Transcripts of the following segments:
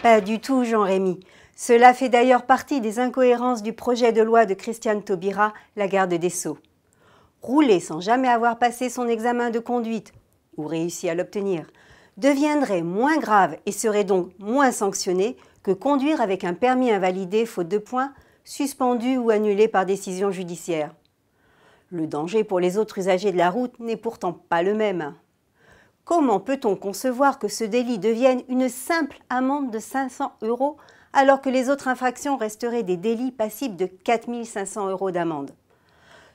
Pas du tout, Jean-Rémy. Cela fait d'ailleurs partie des incohérences du projet de loi de Christiane Taubira, la garde des Sceaux. Rouler sans jamais avoir passé son examen de conduite, ou réussi à l'obtenir, deviendrait moins grave et serait donc moins sanctionné que conduire avec un permis invalidé faute de points, suspendu ou annulé par décision judiciaire. Le danger pour les autres usagers de la route n'est pourtant pas le même. Comment peut-on concevoir que ce délit devienne une simple amende de 500 € alors que les autres infractions resteraient des délits passibles de 4 500 € d'amende?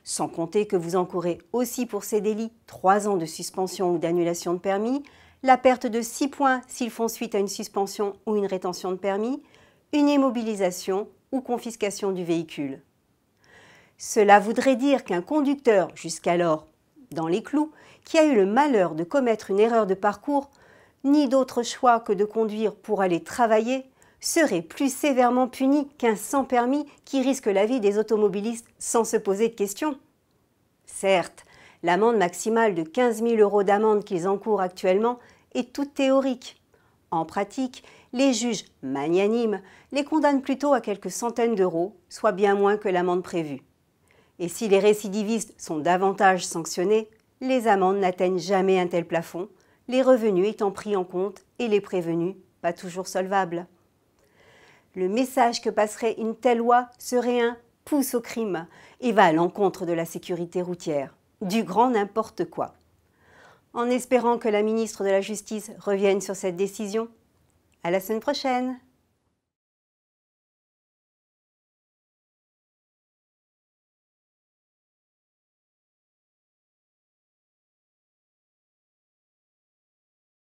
Sans compter que vous encourez aussi pour ces délits 3 ans de suspension ou d'annulation de permis, la perte de 6 points s'ils font suite à une suspension ou une rétention de permis, une immobilisation ou confiscation du véhicule. Cela voudrait dire qu'un conducteur, jusqu'alors dans les clous, qui a eu le malheur de commettre une erreur de parcours, ni d'autre choix que de conduire pour aller travailler, serait plus sévèrement puni qu'un sans permis qui risque la vie des automobilistes sans se poser de questions. Certes, l'amende maximale de 15 000 € d'amende qu'ils encourent actuellement est toute théorique. En pratique, les juges magnanimes les condamnent plutôt à quelques centaines d'euros, soit bien moins que l'amende prévue. Et si les récidivistes sont davantage sanctionnés, les amendes n'atteignent jamais un tel plafond, les revenus étant pris en compte et les prévenus pas toujours solvables. Le message que passerait une telle loi serait un pouce au crime et va à l'encontre de la sécurité routière, du grand n'importe quoi. En espérant que la ministre de la Justice revienne sur cette décision, à la semaine prochaine.